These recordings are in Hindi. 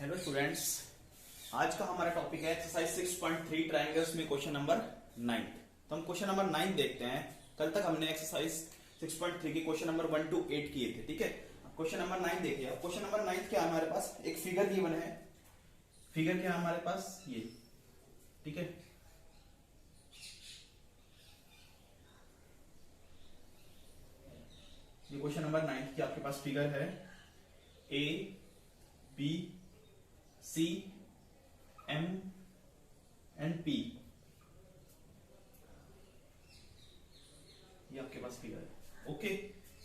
हेलो स्टूडेंट्स, आज का हमारा टॉपिक है एक्सरसाइज 6.3 ट्रायंगल्स में क्वेश्चन नंबर 9। तो हम क्वेश्चन नंबर 9 देखते हैं। कल तक हमने एक्सरसाइज 6.3 के क्वेश्चन नंबर 1 to 8 किए थे, ठीक है। क्वेश्चन नंबर 9 देखिए। अब क्वेश्चन नंबर 9 क्या है हमारे पास, एक फिगर गिवन है। फिगर क्या है हमारे पास, ये, ठीक है। ये क्वेश्चन नंबर 9 की आपके पास फिगर है A B C M and P. ये आपके पास फिगर है, ओके।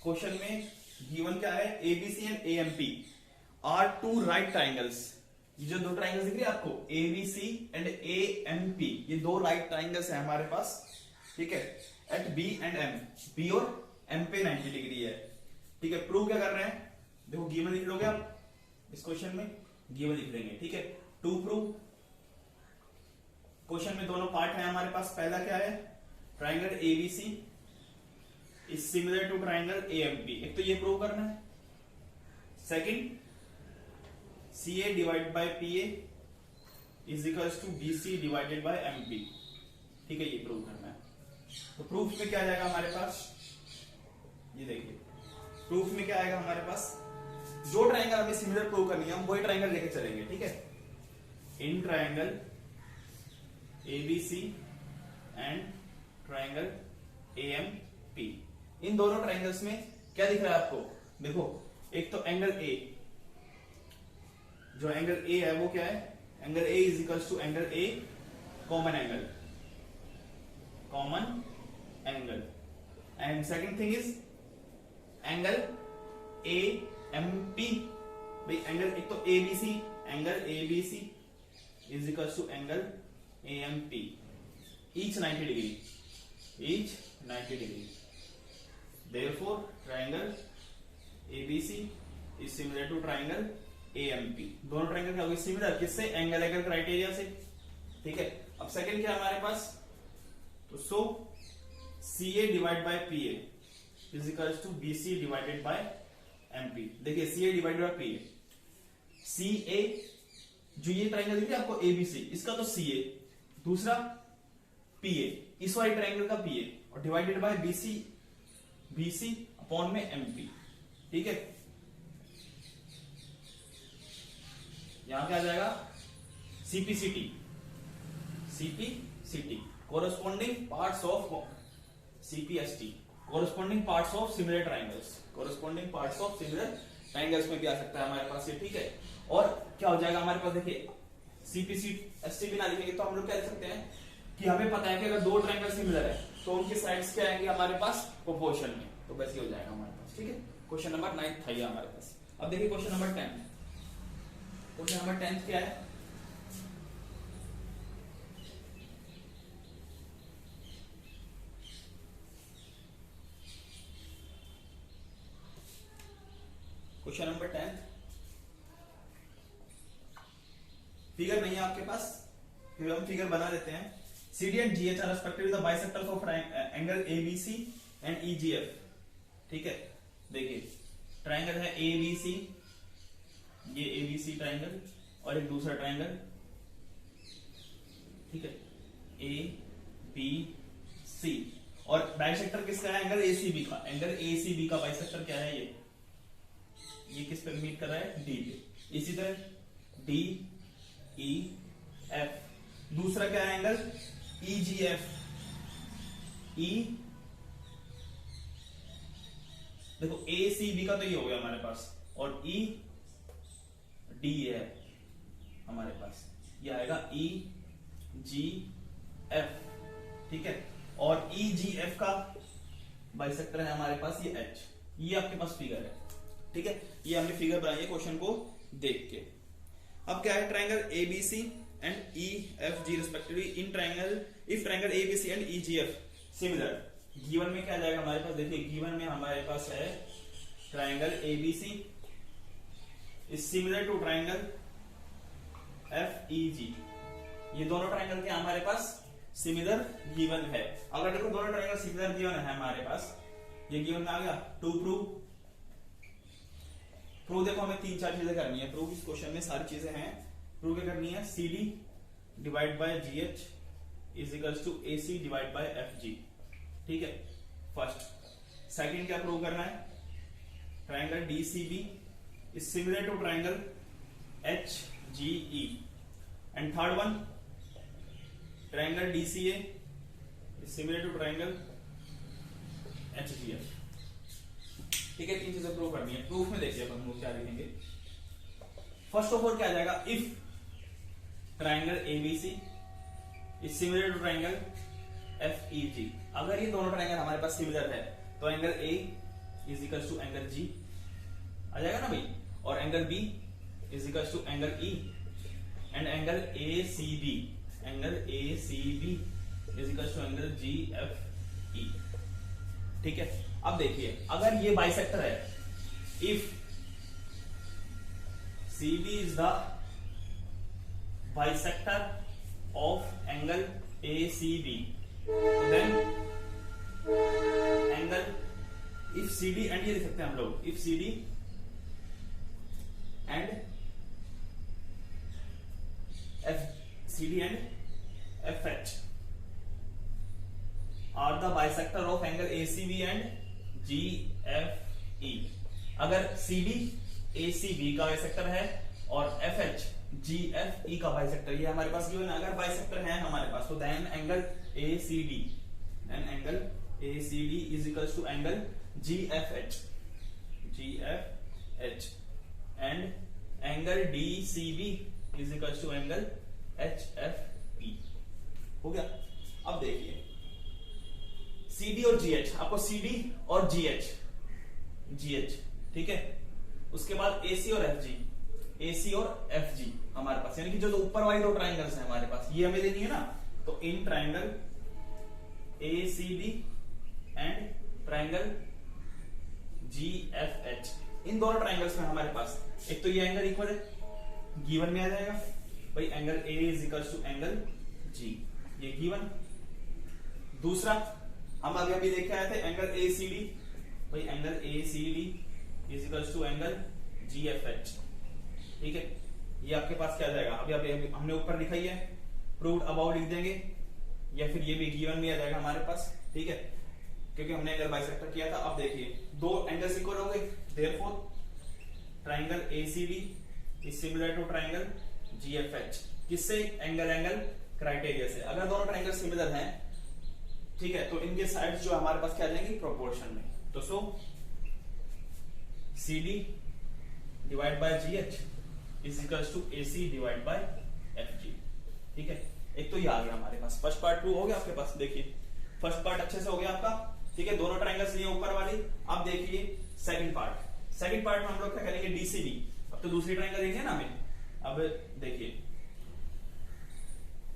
क्वेश्चन में गिवन क्या है, A B C and A M P are two right triangles. ये जो दो ट्राइंगल्स दिख रही है आपको, A B C and A M P, ये दो राइट ट्राइंगल्स है हमारे पास, ठीक है। At B and M, B और एम पे 90 डिग्री है, ठीक है। प्रूव क्या कर रहे हैं, देखो गिवन लिख लोगे आप, इस क्वेश्चन में गिवन लिख लेंगे, ठीक है। टू प्रूव, क्वेश्चन में दोनों पार्ट है हमारे पास। पहला क्या है, triangle ABC is similar to triangle AMP, एक तो ये प्रूव करना है। Second, CA divided by PA is equals to BC divided by MP, ठीक है, ये प्रूव करना है। तो प्रूफ में क्या आ जाएगा हमारे पास, ये देखिए, प्रूफ में क्या आएगा हमारे पास, जो ट्राइंगल हमें सिमिलर प्रूव करनी है हम वही ट्राइंगल लेके चलेंगे, ठीक है। In triangle ABC and triangle AMP, इन दोनों ट्राइंगल्स में क्या दिख रहा है आपको, देखो एक तो एंगल ए, जो एंगल ए है वो क्या है, angle A is equals to angle A common angle, common angle. And second thing is angle A M P, भाई एंगल एक तो ABC, angle ABC is equal to angle A M P, each 90 degree, each 90 degree. Therefore triangle ABC is similar to triangle A M P. दोनों ट्राइंगल क्या होगी, सिमिलर, किससे, एंगल एंगल क्राइटेरिया से, ठीक है। अब सेकंड क्या हमारे पास, तो so C A divide by P A is equal to B C divided by MP. देखिए C A divided by P A, C A जो ये ट्राइंगल दिख रहा है आपको एबीसी, इसका तो सी ए, दूसरा पी ए, इस वाले ट्राइंगल का पी ए, और divided by BC, BC upon में एमपी, ठीक है। यहां क्या आ जाएगा, CPCT, CPCT corresponding parts of CPST, corresponding parts of similar triangles, corresponding parts of similar triangles में भी आ सकता है हमारे पास ये, ठीक है। और क्या हो जाएगा हमारे पास, देखिए सीपीसीटी भी ना लिखेंगे तो हम लोग क्या लिख सकते हैं कि हमें पता है कि अगर दो ट्राइंगल सिमिलर है तो उनके साइड्स क्या आएंगे हमारे पास, प्रोपोर्शन में, तो वैसे हो जाएगा हमारे पास, ठीक है। क्वेश्चन नंबर 9 था ये हमारे पास। अब देखिए क्वेश्चन नंबर 10, क्वेश्चन नंबर 10 क्या है, क्वेश्चन नंबर 10, फिगर नहीं है आपके पास, फिर हम फिगर बना देते हैं। CD and GH are respectively the bisectors of angle ABC and EGF, ठीक है। देखिए ट्राइंगल है ABC, ये ABC ट्राइंगल, और एक दूसरा ट्राइंगल, ठीक है, ABC, और बाइसेक्टर किसका है, एंगल ACB का, एंगल ACB का बाइसेक्टर क्या है, ये किस पे मीट कर रहा है, D पे। इसी तरह D E F, दूसरा क्या है एंगल EGF, E, देखो ACB का तो ये हो गया हमारे पास, और ED है हमारे पास, ये आएगा EGF, ठीक है। और EGF का बाइसेक्टर है हमारे पास ये H, ये आपके पास फिगर है, ठीक है। ये हमने फिगर बनाई है क्वेश्चन को देख के। अब क्या है, triangle ABC and EFG respectively in triangle, if triangle ABC and EGF similar, given में क्या आ जाएगा हमारे पास, देखिए गिवन में हमारे पास है triangle ABC is similar to triangle FEG, ये दोनों ट्राइंगल के हमारे पास सिमिलर गिवन है। अगर देखो दोनों ट्राइंगल सिमिलर गिवन है हमारे पास, ये गिवन में आ गया। टू प्रूव, प्रूव देखो हमें 3-4 चीजें करनी है। प्रूव इस क्वेश्चन में सारी चीजें हैं। प्रूव क्या करनी है, CD divide by GH is equals to AC divide by FG। ठीक है, फर्स्ट। सेकंड क्या प्रूव करना है, triangle DCB is similar to triangle HGE। And third one, triangle DCA is similar to triangle HGF। ठीक है, 3 चीजें प्रूव करनी है। प्रूफ में देखिए हम लोग क्या लिखेंगे। फर्स्ट ऑफ ऑल क्या आ जाएगा, if triangle ABC is similar to triangle FEG। अगर ये दोनों ट्राइंगल हमारे पास सिमिलर है तो angle A is equal to angle G आ जाएगा ना भाई, और angle B is equal to angle E and angle ACB is equal to angle GFE। ठीक है, अब देखिए अगर ये बाइसेक्टर है, if CD is the bisector of angle ACB, then angle, if CD and ये लिख सकते हैं हम लोग, if CD and FH are the bisector of angle ACB and GFE। अगर CD ACB का बाइसेक्टर है और FH GFE का बाइसेक्टर, ये हमारे पास गिवन है। अगर बाइसेक्टर है हमारे पास तो then angle ACD is equals to angle GFH and angle DCB is equals to angle HFE। हो गया। अब देखिए CD और GH, आपको CD और GH, ठीक है। उसके बाद AC और FG हमारे पास, यानी कि जो ऊपर वाली दो ट्राइंगल्स हैं हमारे पास, ये हमें देनी है ना। तो in triangle ACB and triangle GFH, इन दोनों ट्राइंगल्स में हमारे पास एक तो ये एंगल इक्वल है, गिवन में आ जाएगा भाई, angle A is equal to angle G, ये गिवन। दूसरा हम अभी देख के आए थे एंगल ACD, भाई angle ACD is equal to angle GFH। ठीक है, ये आपके पास क्या आ जाएगा, अभी हमने ऊपर लिखा ही है, प्रूव्ड अबाउट लिख देंगे, या फिर ये भी गिवन में आ जाएगा हमारे पास। ठीक है, क्योंकि हमने एंगल बाइसेक्टर किया था। अब देखिए दो एंगल्स इक्वल हो गए, therefore triangle ACD is similar to triangle GFH। किससे, एंगल क्राइटेरिया से। अगर दोनों ट्राइंगल सिमिलर हैं, ठीक है, तो इनके साइड्स जो हमारे पास क्या आ जाएंगी, प्रोपोर्शन में। तो so CD divide by GH is equals to AC divide by FG। ठीक है, एक तो ये आ गया हमारे पास, फर्स्ट पार्ट प्रूव हो गया आपके पास। देखिए फर्स्ट पार्ट अच्छे से हो गया आपका। ठीक है, दोनों ट्राइंगल्स लिए ऊपर वाली। अब देखिए सेकंड पार्ट में हम लोग क्या करेंगे, DCB। अब तो दूसरी ट्राइंगल देखिए ना हमें। अब देखिए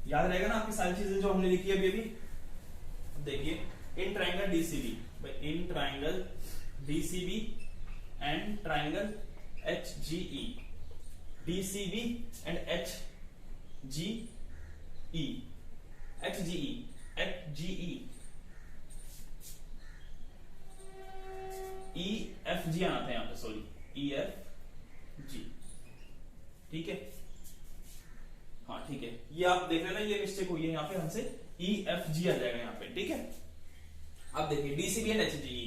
याद रहेगा ना आपकी सारी चीजें जो हमने लिखी है अभी। देखिए in triangle DCB, in triangle DCB and triangle HGE, DCB and HGE EFG आना था यहाँ पे, सॉरी EFG। ठीक है, हाँ ठीक है, ये आप देख रहे ना, ये मिस्टेक हुई है यहाँ पे हमसे, EFG आ जाएगा यहाँ पे। ठीक है, अब देखिए DCB and HGE,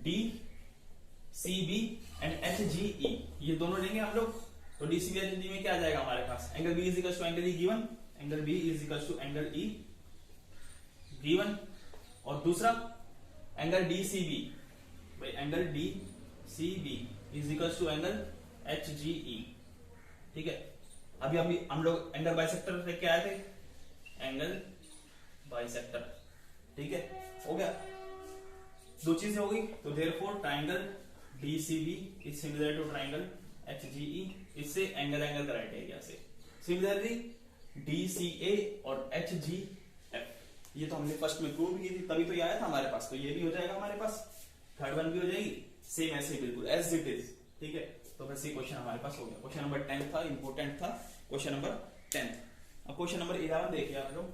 DCB and HGE ये दोनों लेंगे हम लोग। तो DCB HGE में क्या आ जाएगा हमारे पास, angle B is equal to angle E given, angle B is equal to angle E given. और दूसरा एंगल DCB, भाई angle DCB is equal to angle HGE। ठीक है, अभी हम लोग एंगल बाइसेक्टर लेके आए थे, एंगल बाइसेक्टर। ठीक है, हो गया, दो चीजें हो गई। तो therefore triangle DCB is similar to triangle HGE, इससे एंगल क्राइटेरिया से। सिमिलरली DCA और HGF, ये तो हमने फर्स्ट में प्रूव की थी, तभी तो ये आया था हमारे पास। तो ये भी हो जाएगा हमारे पास, थर्ड वन भी हो जाएगी, सेम ऐसे बिल्कुल एज इट इज। ठीक है, तो बस ये क्वेश्चन हमारे पास हो गया। क्वेश्चन नंबर 10 था, इंपोर्टेंट था क्वेश्चन नंबर 10। अब क्वेश्चन नंबर 11 देखिए आप लोग।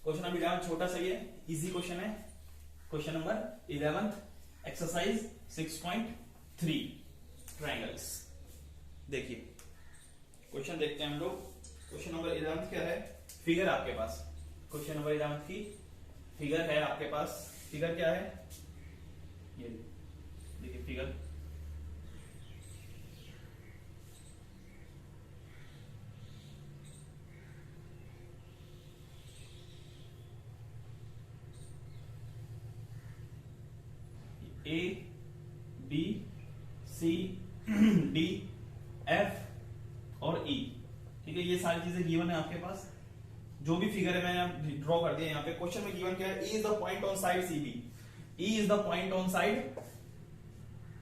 क्वेश्चन नंबर 11 छोटा सा ही है, इजी क्वेश्चन है। Question number 11 exercise 6.3। ट्रायंगल्स। देखिए क्वेश्चन देखते हैं हम लोग। क्वेश्चन नंबर 11 क्या है? फिगर आपके पास, क्वेश्चन नंबर 11 की फिगर है आपके पास। फिगर क्या है? ये देखिए figure. A B C D F और ई, ठीक है, ये सारी चीजें गिवन है आपके पास। जो भी फिगर है मैंने ड्रॉ कर दिया यहाँ पे। क्वेश्चन में गिवन क्या है? E is the point on side CB. E is the point on side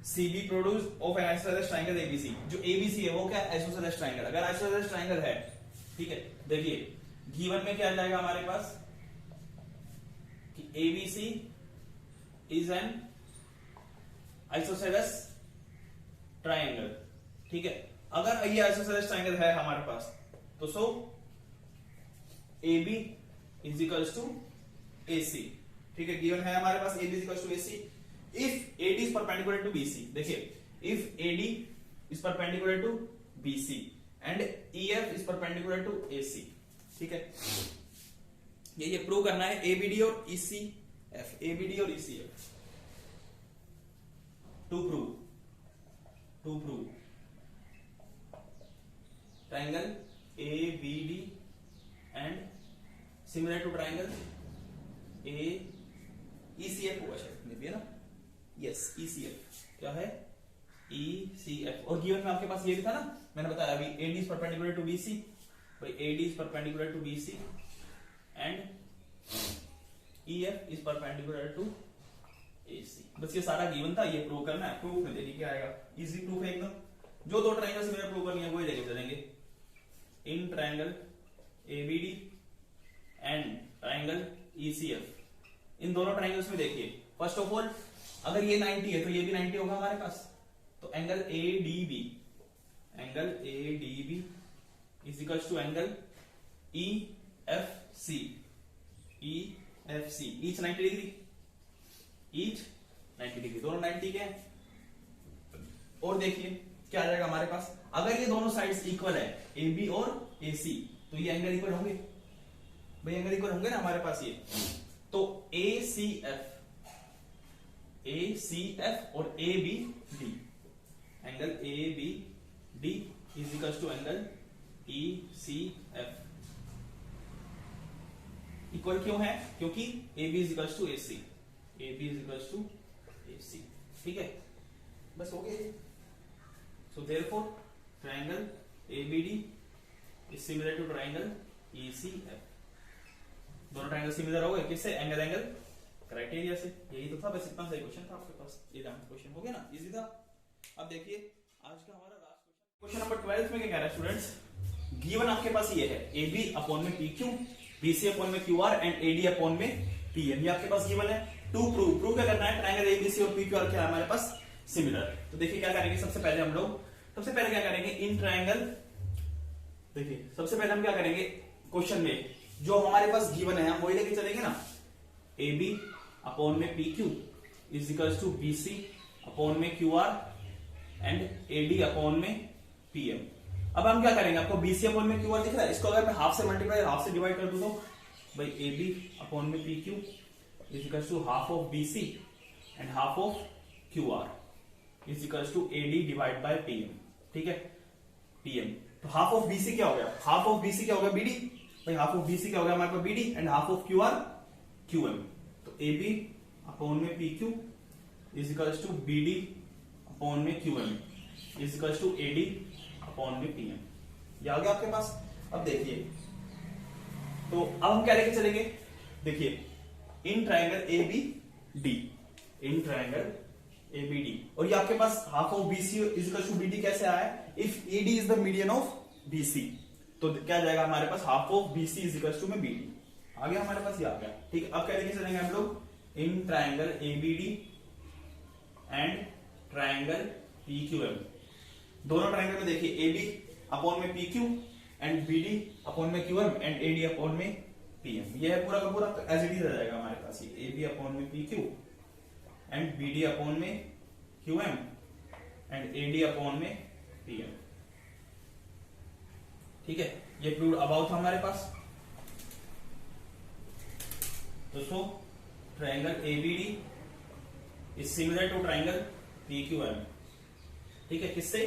CB produce of N isosceles triangle ABC. जो एबीसी है वो क्या है? Isosceles triangle. अगर आइसोसेलेस ट्रायंगल है, ठीक है, देखिए गिवन में क्या आ जाएगा हमारे पास कि ABC is an isosceles triangle, ठीक है। अगर ये आइसोसेलेस ट्रायंगल है हमारे पास तो so AB is equals to AC, ठीक है, गिवन है हमारे पास AB is equals to AC if AD is perpendicular to BC। देखिए if AD is perpendicular to BC and EF is perpendicular to AC, ठीक है। ये प्रूव करना है ABD और ECF, ABD और ECF to prove triangle ABD and similar to triangle ECF होगा शायद, मे बी, है ना? यस, ECF क्या है? ECF। और गिवन में आपके पास ये भी था ना, मैंने बताया अभी, AD is perpendicular to BC, भाई AD is perpendicular to BC and EF is perpendicular to AC। बस ये सारा गिवन था, ये प्रूव करना है। प्रूफ में देखिए क्या आएगा, इजी प्रूफ है एकदम। जो दो ट्रायंगल से मैंने प्रूव करनी है वही लेके चलेंगे। In triangle ABD and triangle ECF, इन दोनों ट्रायंगल्स में देखिए, फर्स्ट ऑफ ऑल अगर ये 90 है तो ये भी 90 होगा हमारे पास। तो angle ADB is equals to angle EFC each 90 degree, each 90 degree, दोनों 90 के हैं। और देखिए क्या आ जाएगा हमारे पास, अगर ये दोनों साइड्स इक्वल है AB और AC तो ये एंगल इक्वल होंगे, भाई एंगल इक्वल होंगे ना हमारे पास ये। तो ACF और ABD, angle ABD is equal to angle ECF। Equal क्यों है? क्योंकि AB is equal to AC, AB is equal to AC, ठीक है, बस हो गया। So therefore triangle ABD is similar to triangle ECF। दोनों ट्रायंगल सिमिलर हो गए किससे? एंगल क्राइटेरिया से। यही तो था, बस इतना सही क्वेश्चन था आपके पास। ये क्वेश्चन हो गया ना, इजी था। अब देखिए आज का हमारा लास्ट क्वेश्चन नंबर 12 में क्या कह रहा है स्टूडेंट्स? गिवन आपके पास ये है AB अपॉन में PQ, BC अपॉन में QR एंड AD अपॉन में PM। ये आपके पास गिवन है। टू प्रूव क्या करना है? ट्रायंगल ABC और PQR क्या है हमारे पास? सिमिलर। तो देखिए क्या करेंगे, सबसे पहले हम लोग क्या करेंगे इन ट्रायंगल। देखिए सबसे पहले हम क्या करेंगे, क्वेश्चन में जो हमारे पास गिवन है हम वही लेके चलेंगे ना। AB अपॉन में PQ is equals to BC upon में QR एंड AD अपॉन में PM। अब हम क्या करेंगे, आपको BC अपॉन में QR दिख रहा है, इसको अगर मैं हाफ से मल्टीप्लाई हाफ से डिवाइड कर दूं तो भाई AB अपॉन में PQ is equals to half of BC and half of QR is equals to AD divide by PM, ठीक है, PM। तो हाफ ऑफ BC क्या हो गया? हाफ ऑफ BC क्या हो गया? BD। भाई हाफ ऑफ BC क्या हो गया हमारे पास? BD and half of QR QM। तो AB अपॉन में PQ is equals to BD upon में QM is equals to AD upon में PM। ये आ गया आपके पास। अब देखिए, तो अब हम क्या लेके चलेंगे, देखिए in triangle ABD, in triangle ABD, और ये आपके पास half of BC is equal to BD कैसे आया है? If AD is the median of BC तो क्या जाएगा हमारे पास? Half of BC is equal to में BD। आ गया हमारे पास, ये आ गया, ठीक है। अब क्या लेके चलेंगे हम लोग इन triangle ABD and triangle PQM। दोनों ट्रायंगल में देखिए AB अपॉन में PQ एंड BD अपॉन में QM एंड AD अपॉन में PM। ये है पूरा का पूरा एज इट इज आ जाएगा हमारे पास, ये AB अपॉन में PQ एंड BD अपॉन में QM एंड एडी अपॉन में पीएम। ठीक है, ये प्रूव्ड अबाउट था हमारे पास। तो so triangle ABD is similar to triangle PQM. ठीक है, किससे?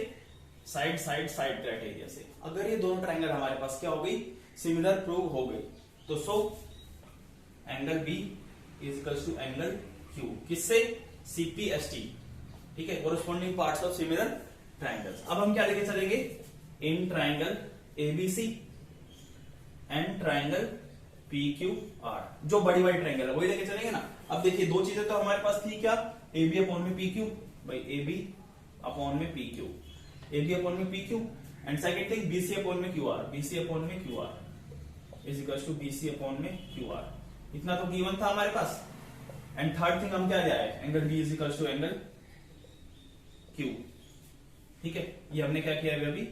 साइड साइड साइड क्राइटेरिया से। अगर ये दोनों ट्रायंगल हमारे पास क्या हो गई? सिमिलर प्रूव हो गई, तो so angle B is equals to angle Q. किससे? सीपीएसटी। ठीक है, corresponding parts of similar triangles. अब हम क्या लेके चलेंगे? In triangle ABC and triangle PQR, जो बड़ी वाली ट्रायंगल है वही लेके चलेंगे ना। अब देखिए, दो चीजें तो हमारे पास थी क्या? एबी अपॉन में पीक्यू, भाई एबी अपॉन में पीक्यू, एबी अपॉन में PQ, and second thing BC upon में क्यूआर, बीसी अपॉन में QR is equal to BC upon में क्यूआर। इतना तो गिवन था हमारे पास। एंड थर्ड थिंग हम क्या ले आए? Angle B is equal to angle Q. ठीक है, ये हमने क्या किया अभी?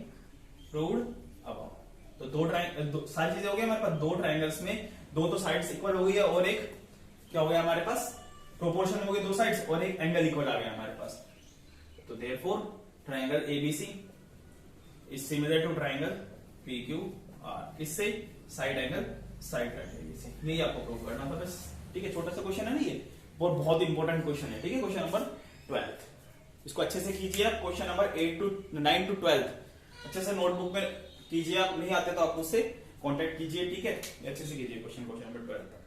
Proved about. तो सारी चीजें हो गई हमारे पास। दो ट्रायंगल्स में दो तो साइड्स इक्वल हो गई है, और एक क्या हो गया हमारे पास? प्रोपोर्शन हो गई दो साइड्स, और एक एंगल इक्वल आ गया हमारे पास। तो therefore triangle ABC is similar to triangle PQR. इससे साइड एंगल साइड क्राइटेरिया से। नहीं, आपको प्रूव करना था बस। ठीक है, छोटा सा क्वेश्चन है ना ये, और बहुत इंपॉर्टेंट क्वेश्चन है। ठीक है, क्वेश्चन नंबर 12 इसको अच्छे से कीजिए आप। क्वेश्चन नंबर 9 to 12 अच्छे से नोटबुक में कीजिए। आप नहीं आते तो आप मुझसे कांटेक्ट कीजिए। ठीक है, अच्छे से कीजिए क्वेश्चन नंबर 12।